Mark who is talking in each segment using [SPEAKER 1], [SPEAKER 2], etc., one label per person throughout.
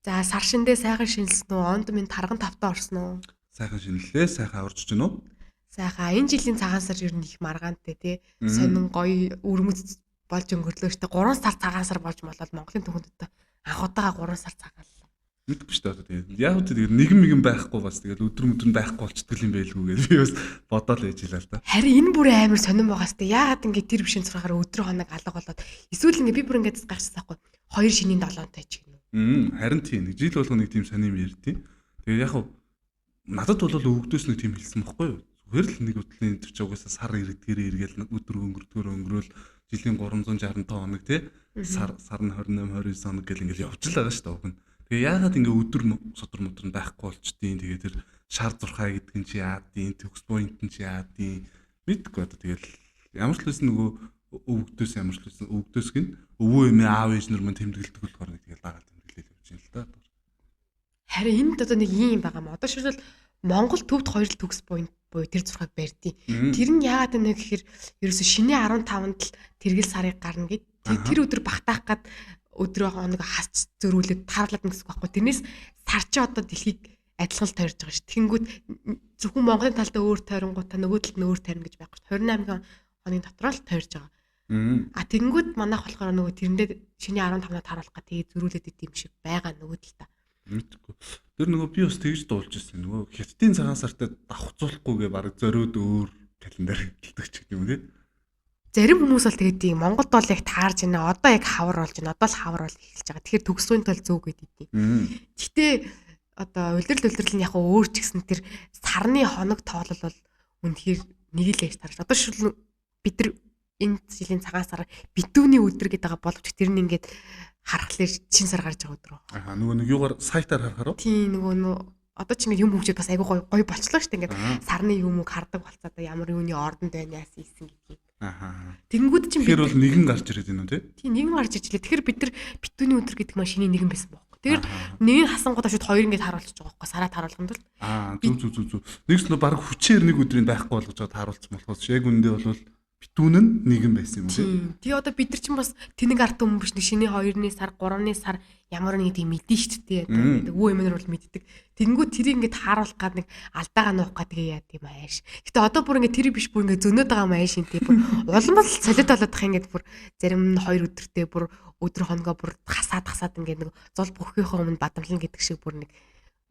[SPEAKER 1] За сар шиндээ сайхан шинэлсэн үү? Онд минь тарган тавтаа орсон уу?
[SPEAKER 2] Сайхан шинэллээ, сайхан аварч чинь үү?
[SPEAKER 1] Сайхан энэ жилийн цагаан сар ер нь их маргаантай тий.
[SPEAKER 2] Мм.
[SPEAKER 1] Сонин гоё өрмөц болж өнгөрлөөштэй 3 сар цагаан сар болж болоод Монголын түүхэнд одоо анх удаага 3 сар цагааллаа.
[SPEAKER 2] Мэдгүй шүү дээ. Одоо тэгээд яг үгүй тэгээд нэгэн байхгүй бас тэгээд өдөр өдөр нь байхгүй болчихдгол юм байлгүй гэж би бас бодоол ээж илаа л да.
[SPEAKER 1] Харин энэ бүрээ амар сонирн байгаа сте. Яагаад ингэ тэр бишийн цурахаар өдөр хоног алга болоод эсвэл ингэ би бүр ингэ гайхчихсаахгүй. 2 шинийн 7-тай ч гинэ.
[SPEAKER 2] Харин тийм нэг жил болгоо нэг тийм сонирм ярьдیں۔ Тэгээд яг надад бол өвгдөөс нэг тийм хэлсэн бохгүй юу? Зүгээр л нэг өдлийн тэр ч угаасаа сар иргэдгээрээ эргээл өдөр өнгөрөөл жилийн 365 хоног тий сар нь 28 29 хоног гэл ингээл явж л байгаа шүү дээ уг нь. Тэгээ яагаад ингээ өдөр содор модор нь байхгүй болчдیں۔ Тэгээ тэр шар зурхай гэдэг нь чи яадیں, төгс point нь чи яадیں мэдгүй одоо тэгэл ямар ч лсэн нөгөө өвгдөөс гин өвөө эмээ аав ээж нар мань тэмдэглэдэг болохоор нэг тэгэл дагаад тэмдэглэл явж байна л да.
[SPEAKER 1] Харин энд одоо нэг юм байгаа юм. Одоо шилбэл Монгол төвд 2 төгс point буюу тэр зурхаг барьдیں۔ Тэр нь яагаад вэ гэхээр ерөөсө шинэ 15-нд л тэргэл сарыг гарна гэд тэр өдөр багтаах гад өдрөө хоног хасч зөрүүлээд таарлаад гэсэн үг байхгүй. Тэрнээс сар чи одоо дэлхийг адилхан л тойрж байгаа ш. Тэнгүүд зөвхөн Монголын талдаа өөр тойронгуудаа нөгөө талд нь өөр тойрно гэж байхгүй ш. 28 хоногийн дотроо л тойрж байгаа. Тэнгүүд манайх болохоор нөгөө тэрэндээ шинэ 15-нд таруулах гад тэгээ зөрүүлээд идэм шиг байгаа нөгөө талдаа.
[SPEAKER 2] Мэдгүй. Тэр нөгөө би бас тэгж дуулж ирсэн. Нөгөө хятадын цагаан сартай давхцуулахгүйгээ баг зориуд өөр календар хэлдэг ч юм тий.
[SPEAKER 1] Зарим хүмүүс бол тэгээд тийм Монголд бол яг таарж байна. Одоо яг хавар болж байна. Одоо л хавар бол эхэлж байгаа. Тэгэхээр төгсгөний тул зөв гэдэг юм. Гэтэ одоо улирал нь яг өөр ч гэсэн тэр сарны хоног тоолол бол үнэхээр нэг л ээж тарж. Одоо шил бид нар энэ жилийн цагаан сар битүүний өдөр гэдэг байгаа боловч тэр нь ингээд харахлаар чин сар гарч байгаа өдөр.
[SPEAKER 2] Нөгөө нэг юугаар сайтаар харахаар уу?
[SPEAKER 1] Тийм нөгөө одоо ч ингээд юм хөгжөөд бас айгүй гоё болчлоо шүү дээ. Ингээд сарны юм уу хардаг болцоо одоо ямар юуны ордонд байна яасан ийсэн гэдгийг. Тэнгүүд чинь
[SPEAKER 2] тэр бол нэгэн гарч ирээд байна уу тий?
[SPEAKER 1] Тийм нэгэн гарч ирлээ. Тэгэхээр бид нар битүүний өдөр гэдэг маань шиний нэгэн байсан байхгүй. Тэгэхээр нэг хасангуудаа шууд хоёр ингээд харуулчих жобайгаа байхгүй. Сараад харуулганд бол.
[SPEAKER 2] Зүг. Нэгс нөө баг хүчээр нэг өдрийн байхгүй болгож чад харуулсан болохоос яг үндэ бол битүүн нь нэгэн байсан юм тий.
[SPEAKER 1] Тэгээ одоо бид нар чинь бас тэнэг ард өмнө биш нэг шиний 2-ны сар 3-ны сар ямар нэг тийм мэдэн шүү дээ. Одоо өвөө эмээнэр бол мэддэг. Тэнгүүд тэрийг ингээд харуулах гад нэг алдаагаа нуух гад тэгээ яа тийм ааш. Гэтэ одоо бүр ингээд тэр биш бүр ингээд зөнөөд байгаа юм ааш энэ тийм бүр улам бол солиод болоодах ингээд бүр зарим нь 2 өдөртэй бүр өдөр хоногоо бүр хасаад ингээд нэг зол бүхгийнхээ өмнө бадамлан гэдэг шиг бүр нэг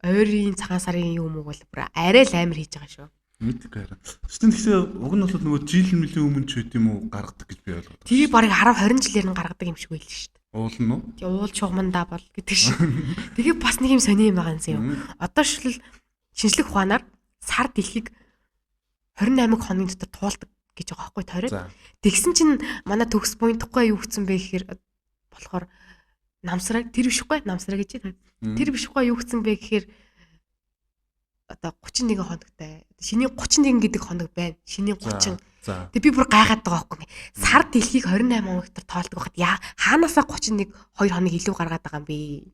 [SPEAKER 1] ойрын цагаан сарын юм уу бол бүр арай л амар хийж байгаа шүү.
[SPEAKER 2] Мэдгүй хараа. Тэгсэн уг нь бол нөгөө жил мөлийн өмнө ч үт юм уу гаргадаг гэж би ойлгоод.
[SPEAKER 1] Тэрийг барыг 10 20 жилээр нь гаргадаг юм шиг байл шүү дээ.
[SPEAKER 2] Уул нь уу?
[SPEAKER 1] Тэгээ уул чугамандаа бол гэдэг шиг. Тэгээ бас нэг юм сони юм байгаа юм. Одоо шил шинжлэх ухаанаар сар дэлхийг 28 хоногийн дотор туулдаг гэж байгаа байхгүй тойроод. Тэгсэн чинь манай төгс поинтгүй юу гэсэн бэ гэхээр болохоор намсраг тэр бишгүй намсраг гэж тэр бишгүй юу гэсэн бэ гэхээр одоо 31 хоногтай. Шиний 31 гэдэг хоног байна. Шиний 30. Тэг би бүр гайхаад байгаа байхгүй. Сар дэлхийг 28 хоног дотор тоолдог байхад хаанаасаа 31 2 хоног илүү гаргаад байгаа юм бэ?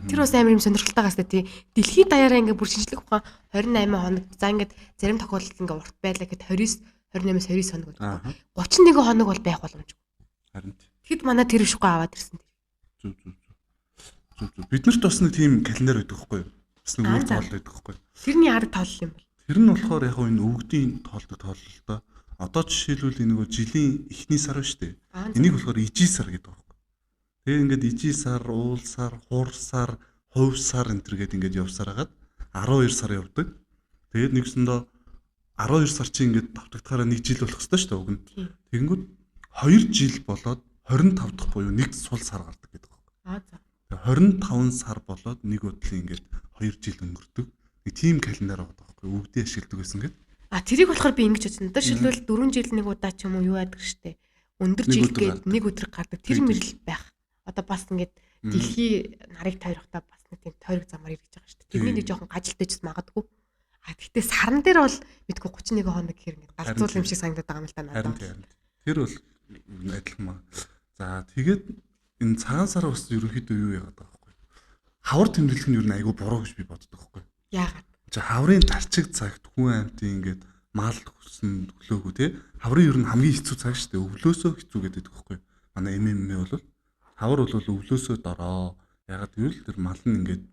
[SPEAKER 1] Тэр бас амар юм сонирхолтойгаас тий. Дэлхийд даяараа ингээ бүр шинжлэх ухаан 28 хоног. За ингээд зарим тохиолдолд ингээ урт байлаа гэхэд 29 хоног гэдэг. 31 хоног бол байх боломжгүй.
[SPEAKER 2] Харин.
[SPEAKER 1] Тэгэхэд манай тэр бишгүй аваад ирсэн.
[SPEAKER 2] Зүг. Биднэрт бас нэг тийм календар байдаг байхгүй юу? Бас нэг өөр тоол байдаг байхгүй юу?
[SPEAKER 1] Тэрний арга тоолол юм бол.
[SPEAKER 2] Тэр нь болохоор яг энэ өвгдийн тоолдог тоолол л доо. Одоо жишээлбэл энэ нөгөө жилийн эхний сар ба штэ. Энийг болохоор ижил сар гэдэг байхгүй. Тэгээ ингээд ижил сар, уул сар, хур сар, хувь сар энэ төр гээд ингээд явсаар хагаад 12 сар явдаг. Тэгээд нэгсэндээ 12 сар чи ингээд давтагдахаараа 1 жил болох ёстой штэ уг нь. Тэгэнгүүт 2 жил болоод 25 дахь буюу 1 сул сар гардаг гэдэг байхгүй. Тэгээ 25 сар болоод нэг өдрийн ингээд 2 жил өнгөрдөг. Нэг тийм календар байгаа байхгүй. Өвгдөө ашигладаг байсан гэдэг.
[SPEAKER 1] Тэрийг болохоор би ингэж бодсон. Одоо шилбэл 4 жил нэг удаа ч юм уу юу яадаг штэ. Өндөр жил гээд нэг өдөр гардаг. Тэр мэрэл байх. Одоо бас ингээд дэлхий нарыг тойрохтаа бас нэг тийм тойрог замаар ирж байгаа штэ. Тэрний нэг жоохон гажилтай ч магадгүй. Гэхдээ сарн дээр бол мэдгүй 31 хоног гэхэр ингээд галзуул юм шиг санагдаад байгаа юм л та надад.
[SPEAKER 2] Тэр бол адилхан маа. За тэгээд энэ цагаан сар бас ерөнхийдөө юу яагаад байгаа байхгүй. Хавар тэмдэглэх нь ер нь айгүй буруу гэж би боддог байхгүй.
[SPEAKER 1] Яагаад?
[SPEAKER 2] Хаврын тарчиг цагт хүн амьтын ингээд мал хүсн өглөөгөө тий. Хаврын ер нь хамгийн хэцүү цаг шүү дээ. Өвлөөсөө хэцүү гэдэг байхгүй. Манай эмээ бол хавар бол өвлөөсөө дороо. Ягаад гэвэл тэр мал нь ингээд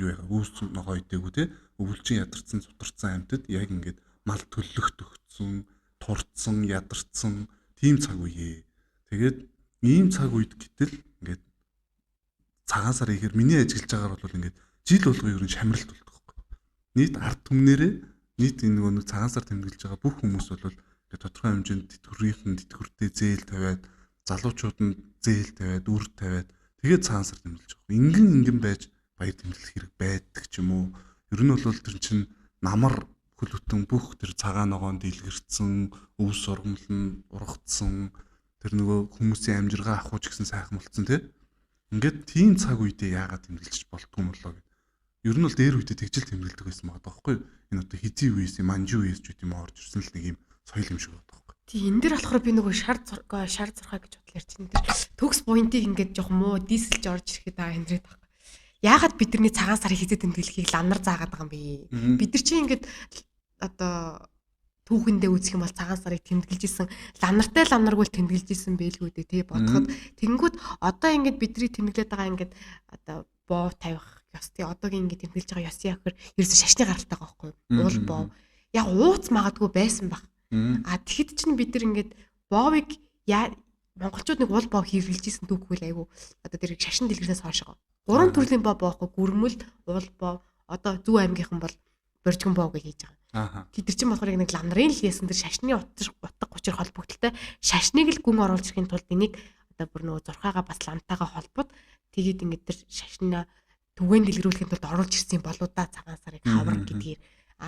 [SPEAKER 2] юу яа үүс ногоо идээгүү те өвөлжин ядарсан цутарсан амьтад яг ингээд мал төллөх төгцсөн, турцсан, ядарсан тийм цаг үе. Тэгээд ийм цаг үед гэтэл ингээд цагаан сар ихээр миний ажиглаж байгаагаар бол ингээд жил болгоо ер нь шамралт болдог байхгүй. Нийт ард түмнэрээ нийт энэ нөгөө цагаан сар тэмдэглэж байгаа бүх хүмүүс бол ингээд тодорхой хэмжээнд тэтгэвртэй зээл тавиад залуучууд нь зээл тавиад үр тавиад тэгээд цагаан сар тэмдэглэж байгаа. Ингэн байж баяр тэмдэглэх хэрэг байдаг ч юм уу. Ер нь бол тэр чинь намар хөлөтөн бүх тэр цагаан ногоон дэлгэрсэн, өв сургамал нь ургацсан, тэр нөгөө хүмүүсийн амжиргаа авахуч гэсэн сайхан болцсон тий. Ингээд тийм цаг үедээ яагаад тэмдэглэж болтгүй юм болоо гэд. Ер нь бол дээр үедээ тэгжил тэмдэглэдэг байсан байгаа байхгүй юу? Энэ одоо хизээ үеэс, манжи үеэс ч гэдэм орж ирсэн л нэг юм соёл юм шиг байна байхгүй юу?
[SPEAKER 1] Тий, энэ дэр болохоор би нөгөө шар зурхаа гэж бодлоо ярьж энэ дэр төгс поинтыг ингээд жоох муу дийсэлж орж ирэхэд хэндрээд байгаа. Яагаад бидний цагаан сарын хизээ тэмдэглэхийг ланар заагаад байгаа юм бэ? Бид нар чинь ингээд одоо түүхэндээ үзэх юм бол цагаан сарыг тэмдэглэж исэн ланаргүй л тэмдэглэж исэн байлгүй дээ тий бодоход тэгэнгүүт одоо ингээд бидний тэмдэглээд байгаа ингээд одоо боо тавих ёс тий одоогийн ингээд тэмдэглэж байгаа ёс яахэр ерөөсө шашны гаралтай байгаа байхгүй уул боо яг ууц магадгүй байсан баг тэгэхэд чинь бид нар ингээд боовыг монголчууд нэг уул боо хэрэглэж исэн түүхгүй л айгу одоо тэр шашин дэлгэрнээс хойшоо 3 төрлийн боо боохгүй гүрмэл уул боо одоо Зүү аймгийнхан бол боржгон боо гэж хийж байгаа. Тэд нар чинь болохоор нэг ланрын л ясан тэр шашны утга учир холбогдолтой шашныг л гүн оруулж ирэхин тулд энийг одоо бүр нөгөө зурхаага бас лантайгаа холбоод тэгээд ингээд тэр шашнаа түгээн дэлгэрүүлэхийн тулд оруулж ирсэн болоо да цагаан сарыг хавар гэдгээр.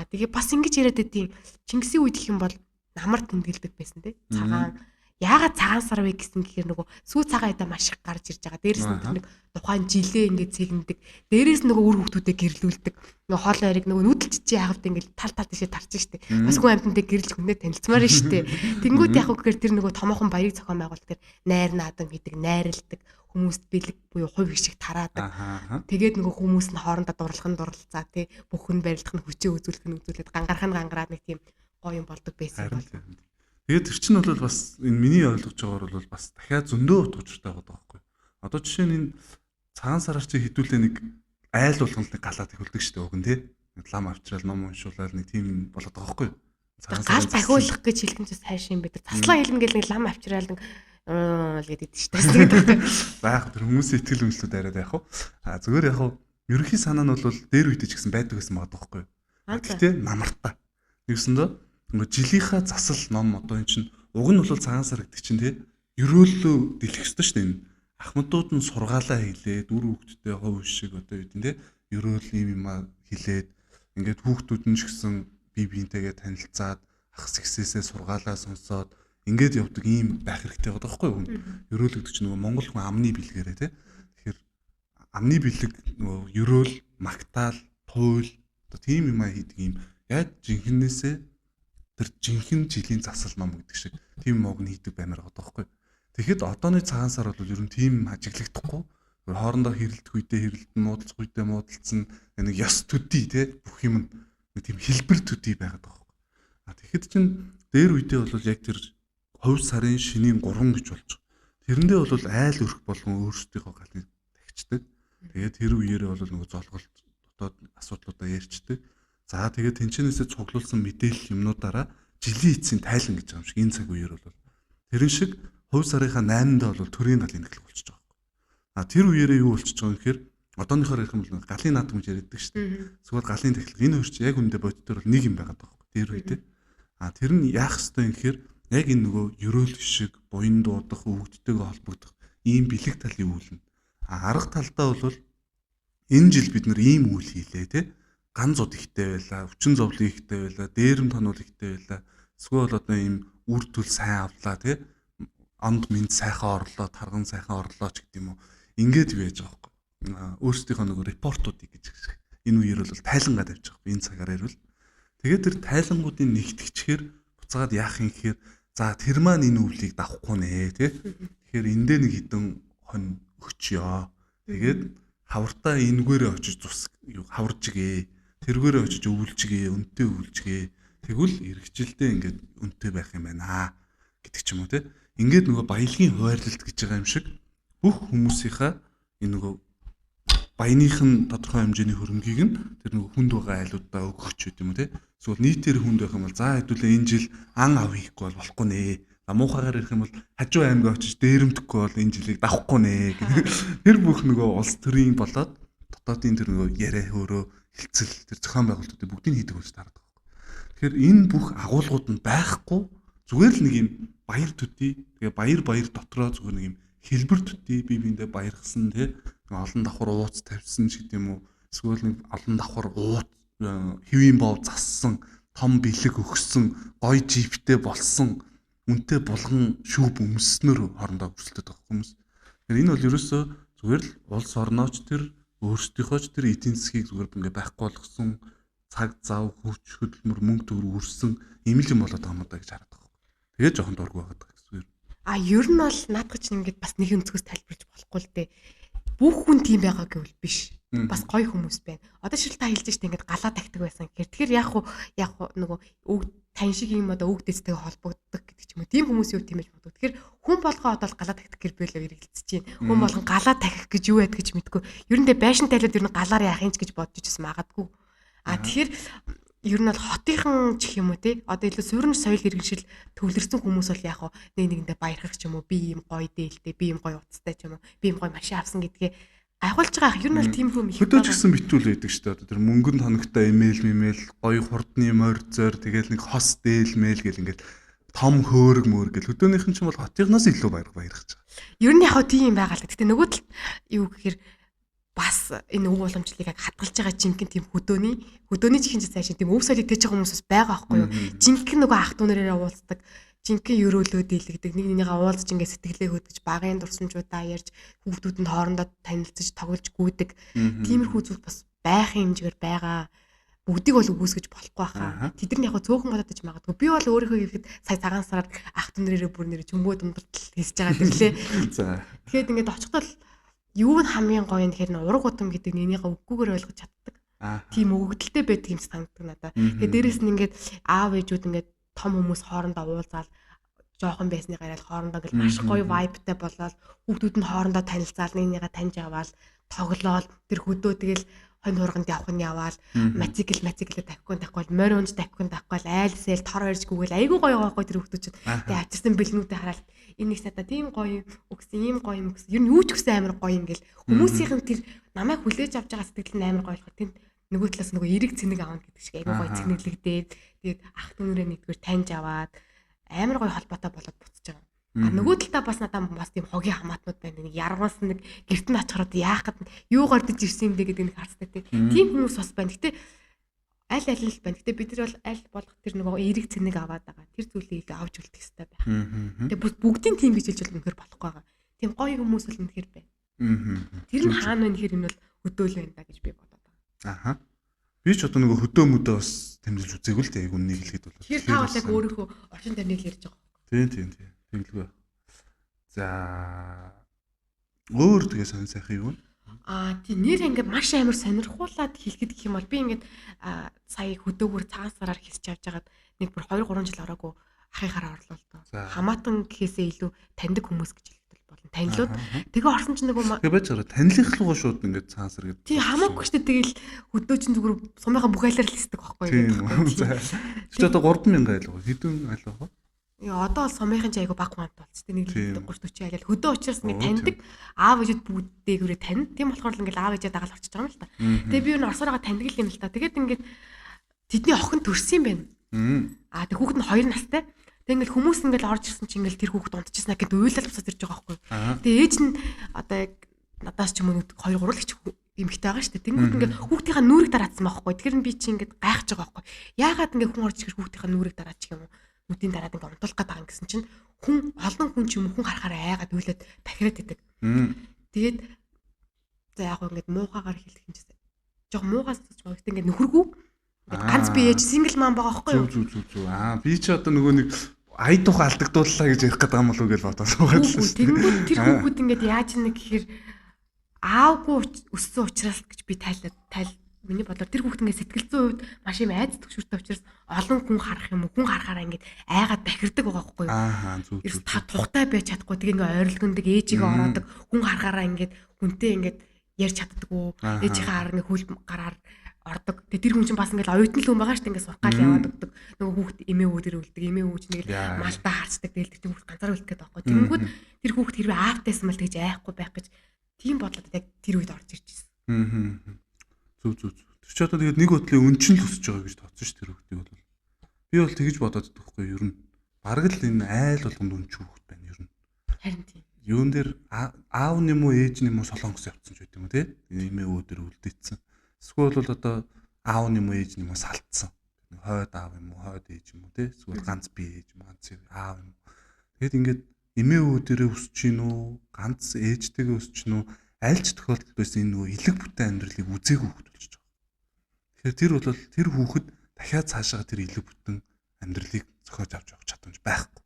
[SPEAKER 1] Тэгээ бас ингэж яриад байдیں۔ Чингисийн үед гэх юм бол намар тэмдэглэдэг байсан тий. Цагаан яагаад цагаан сар вэ гэсэн гэхээр нөгөө сүү цагаан эдэ маш их гарч ирж байгаа. Дээрээс нь тэр нэг тухайн жилээ ингээд цэгнэдэг. Дээрээс нөгөө үр хөвгтүүдэд гэрлүүлдэг. Нөгөө хоол ойрыг нөгөө нүүдэлчжийн хавд ингээд тал тишээ тарч штэ. Бас хүн амьтантай гэрлж хүнээ танилцмаар штэ. Тэнгүүд яг гэхээр тэр нөгөө томоохон баярыг зохион байгуул тэр найр наадан гэдэг найрладаг хүмүүст бэлэг буюу хувь шиг тараадаг. Тэгээд нөгөө хүмүүс нь хоорондоо дурлцаа тий бүхэн барилдах нь хүчээ үзүүлэх нь үзүүлээд гангараад нэг тийм гоё юм болдог байсан юм бол.
[SPEAKER 2] Тэгээд тэр чинь бол бас энэ миний ойлгож байгаагаар бол бас дахиад зөндөө утга учиртай байгаа байхгүй. Одоо жишээ нь энэ цагаан сараар чи хідүүлээ нэг айл болгонд нэг галаад ихүүлдэг шүү дээ уг нь тий. Лам авчрал ном уншуулаад нэг тийм болоод байгаа байхгүй.
[SPEAKER 1] Гал дахиулах гэж хэлгэнчээс хайш юм бид. Таслаа хэлнэ гэл нэг лам авчрал нэг л гэдэг шүү дээ.
[SPEAKER 2] Баах тэр хүмүүсийн итгэл үнэлтүүд арай яах вэ? Зүгээр яах вэ? Ерөнхий санаа нь бол дээр үедээ ч гэсэн байдаг гэсэн байгаа байхгүй. Гэхдээ намартаа. Нэгсэндээ нөгөө жилийнхаа засал ном одоо эн чинь уг нь бол цагаан сар гэдэг чинь тий ерөөллөө дэлгэх ёстой шүү дээ энэ ахмадууд нь сургаалаа хийлээд үр хүүхдтэй хов шиг одоо юу гэдэг тий ерөөл юм хийлээд ингээд хүүхдүүд нь ч гэсэн бие биентэйгээ танилцаад ахс ихсээсээ сургаалаа сонсоод ингээд явдаг ийм байх хэрэгтэй байгаа байхгүй юу ерөөл гэдэг чинь нөгөө монгол хүн амны бэлгээрээ тий тэгэхээр амны бэлэг нөгөө ерөөл магтаал туйл одоо тийм юм хийдэг юм яг жинхэнээсээ тэр жинхэнэ жилийн засал ном гэдэг шиг тийм мог нь хийдэг баймаар байгаа байхгүй. Тэгэхэд одооны цагаан сар бол ер нь тийм ажиглагдахгүй. Хоорондоо хэрэлдэх үедээ хэрэлдэн муудалцах үедээ муудалцсан нэг ёс төдий те бүх юм нэг тийм хэлбэр төдий байгаад байгаа байхгүй. Тэгэхэд чин дээр үедээ бол яг тэр хувь сарын шинийн 3 гэж болж байгаа. Тэрэндээ бол айл өрх болгон өөрсдийнхөө галыг тагчдаг. Тэгээд тэр үеэрээ бол нөгөө золголт дотоод асуудлуудаа ярьчдаг. За тэгээд тэнчнээсээ цуглуулсан мэдээлэл юмнуудаараа жилийн эцсийн тайлан гэж байгаа юм шиг энэ цаг үеэр бол тэрэн шиг хувь сарынхаа 8-нд бол төрийн галын эхлэл болчихж байгаа. Тэр үеэрээ юу болчихж байгаа юм гэхээр одооныхоор ярих юм бол галын наадам гэж яриаддаг шүү дээ. Эсвэл галын технологи энэ хоёр чи яг үндэ боддоор бол нэг юм байгаад байгаа байхгүй. Тэр үедээ. Тэр нь яах ёстой юм гэхээр яг энэ нөгөө ерөөл шиг буян дуудах өвгдтэйгээ холбогдох ийм бэлэг талын үйл нь. Арга талдаа бол энэ жил бид нар ийм үйл хийлээ те. Ган зууд ихтэй байлаа, өвчин зовлон ихтэй байлаа, дээрэм тонол ихтэй байлаа. Эсвэл одоо ийм үр дүл сайн авлаа тий. Онд минь сайхан орлоо, тарган сайхан орлоо ч гэдэм үү. Ингээд юу яаж байгаа байхгүй. Өөрсдийнхөө нөгөө репортуудыг гэж энэ үеэр бол тайлангаад авч байгаа. Энэ цагаар ирвэл. Тэгээд тэр тайлангуудын нэгтгэчихээр буцаад яах юм гэхээр за тэр маань энэ өвлийг давахгүй нэ тий. Тэгэхээр эндээ нэг хідэн хон өгчё. Тэгээд хавартаа энэгээрээ очиж хаварж гээ. Тэргээрээ очиж өвлжгээ, үнтэй өвлжгээ. Тэгвэл эргэжилдээ ингээд үнтэй байх юм байна гэдэг ч юм уу те. Ингээд нөгөө баялагын хуваарлалт гэж байгаа юм шиг бүх хүмүүсийнхаа энэ нөгөө баяных нь тодорхой хэмжээний хөрөнгийг нь тэр нэг хүнд байгаа айлуудаа өгөх ч гэдэм үү те. Эсвэл нийтээр хүнд байх юм бол за хэдүүлээ энэ жил ан ав хийхгүй бол болохгүй нэ. Муухайгаар ирэх юм бол хажуу аймаг очиж дээрэмдэхгүй бол энэ жилийг давахгүй нэ. Тэр бүх нөгөө улс төрийн болоод дотоодын тэр нөгөө яриа хөөрөө хилцэл тэр зохион байгуулалтууд бүгдийг хийдэг болж таардаг. Тэгэхээр энэ бүх агуулгууд нь байхгүй зүгээр л нэг юм баяр төдий тэгээ баяр дотроо зүгээр нэг юм хэлбэр төдий бие биендээ баярхсан те олон давхар ууц тавьсан ч гэдэм үү эсвэл нэг олон давхар ууц хэвийн бов зассан том бэлэг өгсөн гой жиптэй болсон үнтэй булган шүүб өмснөр хоорондоо өрсөлдөд байгаа хүмүүс. Тэгэхээр энэ бол ерөөсөө зүгээр л улс орнооч тэр өөрсдийнхөө ч тэр эдийн засгийг зүгээр ингээ байхгүй болгосон цаг зав хүч хөдөлмөр мөнгө төгрөг өрсөн юм л юм болоод байгаа юм даа гэж хараад байгаа. Тэгээ жоохон дургу байгаад байгаа гэсэн үг.
[SPEAKER 1] Ер нь бол наадах чинь ингээд бас нэг өнцгөөс тайлбарч болохгүй л дээ. Бүх хүн тийм байгаа гэвэл биш. Бас гоё хүмүүс байна. Одоо шил та хэлж штэ ингээд галаа тагтдаг байсан гэхээр тэгэхээр яг нөгөө үг тань шиг юм одоо үг дэцтэйгээ холбогддог гэдэг ч юм уу. Тийм хүмүүс юу тийм байж боддог. Тэгэхээр хүн болгоо одоо галаа тагтдаг гэр бэлээ эргэлцэж чинь. Хүн болгон галаа тахих гэж юу ядг гэж мэдгүй. Ер нь дэ байшин тайлууд ер нь галаар яах юм ч гэж бодож ирсэн магадгүй. Тэгэхээр ер нь бол хотынхан ч юм уу те одоо илүү суурин соёл иргэншил төвлөрсөн хүмүүс бол яг нэгэндээ баярхах ч юм уу би ийм гоё дээлтэй би ийм гоё уцтай ч юм уу би ийм гоё машин авсан гэдгээ гайхуулж байгаа. Ер нь бол тийм хүм их
[SPEAKER 2] хөдөөж гисэн битүүл байдаг шүү дээ. Одоо тэр мөнгөнд хоногтой имэйл гоё хурдны морьзоор тэгэл нэг хос дээлмэл гэл ингээд том хөөрг мөр гэл хөдөөнийхэн ч юм бол хотынхнаас илүү баярхаж байгаа.
[SPEAKER 1] Ер нь яг тийм юм байгаа л. Гэтэ нөгөө тал юу гэхээр бас энэ өв уламжлалыг хадгалж байгаа жинхэнэ тийм хөдөөний чихэн цааш тийм өв соёлыг тээж байгаа хүмүүс бас байгаа байхгүй юу. Жинхэнэ нөгөө ах トゥ нараараа уулздаг, жинхэнэ өрөөлөө дийлэгдэг, нэг нэгнийгээ уулзаж ингээд сэтгэлээ хөдгөж багын дурсамжуудаа ярьж хүүхдүүдэнд хоорондоо танилцаж тоглож гүйдэг. Тиймэрхүү зүйл бас байхын хэмжээгээр байгаа. Бүгдийг бол үгүйсгэж болохгүй хаа. Тэд нар яг цөөхөн бодож магадгүй. Би бол өөрийнхөө ирэхэд сая цагаан сараар ах トゥ нараараа бүр нэр чөмбөө дундартал хийсэж байгаа гэрлээ. За. Тэгэхээр ингээд очихдоо юу нь хамгийн гоё юм гэхээр ураг удам гэдэг нeenийгээ үггүйгээр ойлгож чаддаг. Тийм өгөгдөлтэй байдаг юм санагддаг надад. Тэгээд дээрэс нь ингээд аав ээжүүд ингээд том хүмүүс хоорондоо уулзаал жоохон байсны гараал хоорондоо ингээд маш гоё вайбтай болоод хүүхдүүд нь хоорондоо танилцаал нeenийгээ таньж аваал тоглоол тэр хөдөө тэгэл хонь хурганд явах нь яваал мацикл тавихгүй морь унж тавихгүй айлсэл тор оржгүйгээл айгүй гоё тэр хүүхдүүд чинь тэгээ ачирсан бэлнүүдээ хараад энэ их надад тийм гоё өгсөн ийм гоё юм өгсөн ер нь юу ч өгсөн амар гоё ингээл хүмүүсийн тэр намайг хүлээж авч байгаа сэтгэл нь амар гоё болоход тэнд нөгөө талаас нөгөө эрэг цэник аавна гэдэг шиг айгүй гоё цэнэглэгдээд тэгээд ах トゥ нүрээ нэгдүгээр таньж аваад амар гоё холбоотой болоод буцаж байгаа. Нөгөө талдаа бас надад бас тийм хогийн хамаатнууд байна. Нэг яргаас нэг гэрт нь очиход яах гэд юу гордож ирсэн юм бэ гэдэг нэг харцтай тийм хүмүүс бас байна. Гэтэ аль л байна. Гэтэ бид нар бол аль болох тэр нөгөө эрэг цэнийг аваад байгаа. Тэр зүйлийг авч үлдэх хэрэгтэй байх. Тэгээ бүгдийн тийм гэж хэлж бол үнэхээр болохгүй байгаа. Тийм гоё хүмүүс бол үнэхээр байна. Тэр нь хаана вэ гэхээр энэ бол хөдөөл байна да гэж би бодоод байгаа.
[SPEAKER 2] Би ч одоо нөгөө хөдөө мөдөө бас тэмдэглэж үзээгүй л тийм үннийг хэлэхэд бол.
[SPEAKER 1] Тэр та бол яг өөрийнхөө орчин тойрныг ярьж байгаа.
[SPEAKER 2] Тийм. Тэгэлгүй. За өөр тэгээ сонь сайхан юу вэ?
[SPEAKER 1] Тийм нэр ингээд маш амар сонирхуулаад хэлэхэд гэх юм бол би ингээд сая хөдөөгөр цагаан сараар хийсч явж байгаад нэг бүр 2-3 жил ороогүй ахыхаараа орлоо л доо. Хамаатан гэхээсээ илүү таньдаг хүмүүс гэж хэлдэг болно. Танилуд тэгээ орсон чинь нөгөө
[SPEAKER 2] тэгээ байж байгаа танилах руугаа шууд ингээд цагаан сар гэдэг.
[SPEAKER 1] Тийм хамаагүй шүү дээ. Тэгэл хөдөө чинь зүгээр сумынхаа бүх айлаар л хийсдэг байхгүй юу?
[SPEAKER 2] Чи одоо 3,000 айлгаа хэдэн айлгаа?
[SPEAKER 1] Одоо бол сумынхын ч айгу баг хуант болцтой нэг 30-40 айлал хөдөө учраас ингээд таньдаг аав ээжүүд бүгдээрээ тань. Тийм болохоор л ингээд аав ээжээ дагаад орчиж байгаа юм л та. Тэгээ би юу н орсоороо таньдаг юм л та. Тэгээд ингээд тэдний охин төрсөн юм байна. Тэг хүүхэд нь 2 настай. Тэг ингээд хүмүүс ингээд орж ирсэн чинь ингээд тэр хүүхэд унтчихсан гэд уйлал босоод ирж байгаа байхгүй. Тэгээ ээж нь одоо яг надаас ч юм уу 2-3 л их эмхтэй байгаа шүү дээ. Тэнгүүд ингээд хүүхдийнхаа нүрийг дараацсан байхгүй. Тэгэхээр би чи ингээд гайхаж байгаа байхгүй. Яагаад ингээд хүн орж ирэх хүүхдийнхаа нүрийг дараачих юм уу? Нүдийн дараад ингээд унтуулах гээд байгаа юм гэсэн чинь хүн олон хүн ч юм хүн харахаараа айгаад үйлээд тахираад идэг. Тэгээд за яг ингээд муухагаар хэлэх юм чинь жоо муугаас ч магадгүй ингээд нөхөргүй ингээд ганц би ээж сингл ман байгаа байхгүй юу?
[SPEAKER 2] Зүг. Би ч одоо нөгөө нэг ая тухай алдагдууллаа гэж ярих гээд байгаа юм болов уу гэж бодож байгаа юм.
[SPEAKER 1] Тэнгүүд тэр хүүхэд ингээд яаж нэг гэхээр аавгүй өссөн учраас гэж би тайл миний бодлоор тэр хүүхэд ингээд сэтгэл зүйн хувьд маш юм айц төгшөртэй учраас олон хүн харах юм уу хүн харахаараа ингээд айгаад бахирдаг байгаа байхгүй юу? Та тухтай байж чадахгүй тэгээ ингээд ойрлогондаг ээжигээ ороодог хүн харахаараа ингээд хүнтэй ингээд ярьж чаддаггүй. Ээжийнхээ ар ингээ хөл гараар ордог. Тэгээ тэр хүн чинь бас ингээл оюутан л хүн байгаа шүү дээ. Ингээ сургаал яваад өгдөг. Нөгөө хүүхд эмээ өвдөр үлдэг. Эмээ өвч нэгэл малтаа харцдаг. Тэгэл тэр хүүхд ганцаар үлдэх гээд байхгүй. Тэнгүүд тэр хүүхд хэрвээ аавтайсан бол тэгж айхгүй байх гэж тийм бодлоод яг тэр үед орж ирж ирсэн.
[SPEAKER 2] Зүг. Тэр ч одоо тэгээд нэг бодлын өнчин л өсөж байгаа гэж тооцсон шүү тэр хүүхдийг бол. Би бол тэгж бодоод байхгүй ер нь. Бараг л энэ айл болгонд өнч хүүхд байна ер нь.
[SPEAKER 1] Харин тийм.
[SPEAKER 2] Юун дээр аав нэм үү ээж нэм үү солонгос явцсан ч гэдэг юм тий. Эмээ өвдөр үлдээсэн. Эсвэл бол одоо аав нэм үү ээж нэм үү салтсан. Хойд аав юм уу хойд ээж юм уу тий. Эсвэл ганц би ээж юм ганц аав юм. Тэгээд ингээд эмээ өвдөрөө өсөж гин үү ганц ээжтэйгээ өсөж гин үү аль ч тохиолдолд байсан энэ нөгөө илэг бүтээн амьдралыг үзээгүй хүүхд болчихж байгаа. Тэгэхээр тэр бол тэр хүүхэд дахиад цаашаа тэр илэг бүтэн амьдралыг зохиож авч явах чадамж байхгүй.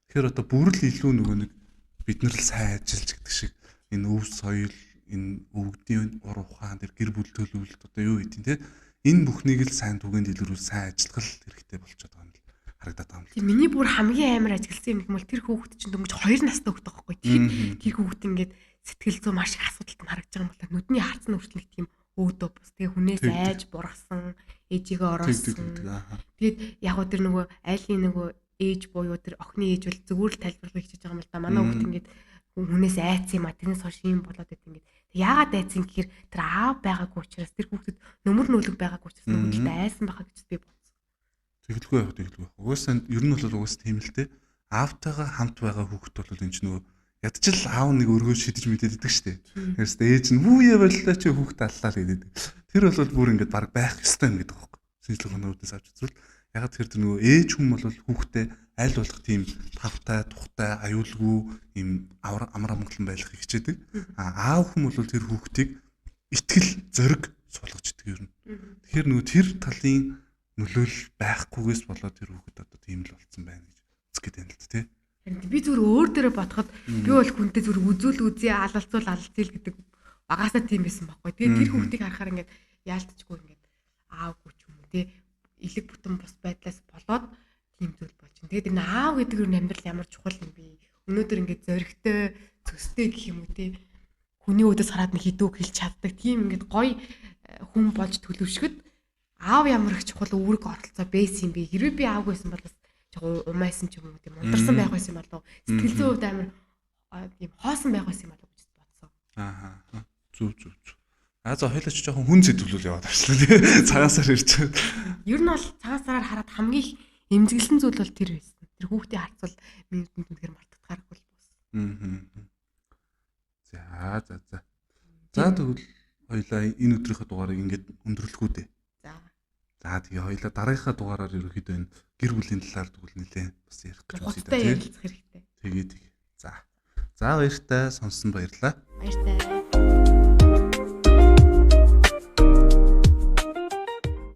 [SPEAKER 2] Тэгэхээр одоо бүрл илүү нөгөө нэг бид нар л сайн ажиллаж гэдэг шиг энэ өв соёл энэ өвгдийн ур ухаан тэр гэр бүл төлөвлөлт одоо юу гэдэг те энэ бүхнийг л сайн түгэнд илрүүл сайн ажиллах хэрэгтэй болчиход байгаа юм л харагдаад байгаа юм л.
[SPEAKER 1] Тийм миний бүр хамгийн амар ажигласан юм бол тэр хүүхэд чинь дөнгөж 2 настай хүүхэд байхгүй. Тэр хүүхэд ингээд сэтгэл зүй маш их асуудалтай харагдаж байгаа юм бол нүдний харцны хүртэл нэг тийм өөдөө бус. Тэгээ хүнээс айж бургасан, ээжигээ орооссон. Тэгээд яг гоо тэр нөгөө айлын нөгөө ээж буюу тэр охины ээж бол зүгээр л тайлбарлах хийж байгаа юм л да. Манай хүүхэд ингээд хүнээс айц юм а тэрнээс хойш юм болоод байт ингээд. Яагаад айцсан гэхээр тэр аав байгаагүй учраас тэр хүүхдэд нөмөр нүүлэг байгаагүй учраас нүгэлдээ айсан байхаа гэж би бодсон.
[SPEAKER 2] Тэгэлгүй яг. Угаасаа ер нь бол угаасаа тийм л те. Аавтайгаа хамт байгаа хүүхэд бол энэ ч нөгөө ядчил аав нэг өргөө шидэж мэдээд идэг штэ. Тэрс ээж нь хүүе боллоо чи хүүхд аллаа л гэдэг. Тэр бол бүр ингээд баг байх ёстой юм гэдэг байхгүй. Шинжлэх ухааны үүднээс авч үзвэл ягаад тэр нөгөө ээж хүн бол хүүхдээ аль болох тийм тавтай, тухтай, аюулгүй ийм амар амгалан байлгахыг хичээдэг. Аав хүн бол тэр хүүхдийг итгэл, зориг суулгаж идэг юм. Тэгэхээр нөгөө тэр талын нөлөөлөл байхгүйгээс болоод тэр хүүхэд одоо тийм л болцсон байна гэж үзэх гээд байна л тий.
[SPEAKER 1] Би зүгээр өөр дээрээ бодоход би бол хүнтэй зүгээр үзүүл үзье алалцуул алалцъя л гэдэг багасаа тийм байсан байхгүй. Тэгээд тэр хүүхдийг харахаар ингээд яалтчгүй ингээд аавгүй ч юм уу тий илэг бүтэн бус байдлаас болоод тийм зүйл болж байна. Тэгээд энэ аав гэдэг юу амьдрал ямар чухал юм бэ? Өнөөдөр ингээд зөрөгтэй төстэй гэх юм уу тий хүний өдөөс хараад нэг хідүүг хэлж чаддаг тийм ингээд гоё хүн болж төлөвшгöd аав ямар их чухал үүрэг оролцоо байсан юм бэ? Хэрвээ би аавгүй байсан бол жоо умайсан ч юм уу тийм ундарсан байх байсан болов сэтгэл зүйн хувьд амар тийм хоосон байх байсан болов гэж бодсон.
[SPEAKER 2] Зүг. За хоёлаа ч жоохон хүн зэдвлүүл яваад авчлаа тий. Цагаасаар ирж байгаа.
[SPEAKER 1] Ер нь бол цагаасаар хараад хамгийн их эмзэглэн зүйл бол тэр байсан. Тэр хүүхдийн харцвал миний үнээр мартагдахааргүй л болсон.
[SPEAKER 2] За. За тэгвэл хоёлаа энэ өдрийнхөө дугаарыг ингээд өндөрлөхүү дээ. За тэгээ хоёлаа дараагийнхаа дугаараар ерөөхдөө энэ гэр бүлийн талаар тэгвэл нэлээ бас ярих гэж үзье
[SPEAKER 1] дээ. Ярилцах хэрэгтэй.
[SPEAKER 2] Тэгээ. За баяртай сонссон баярлалаа.
[SPEAKER 1] Баяртай.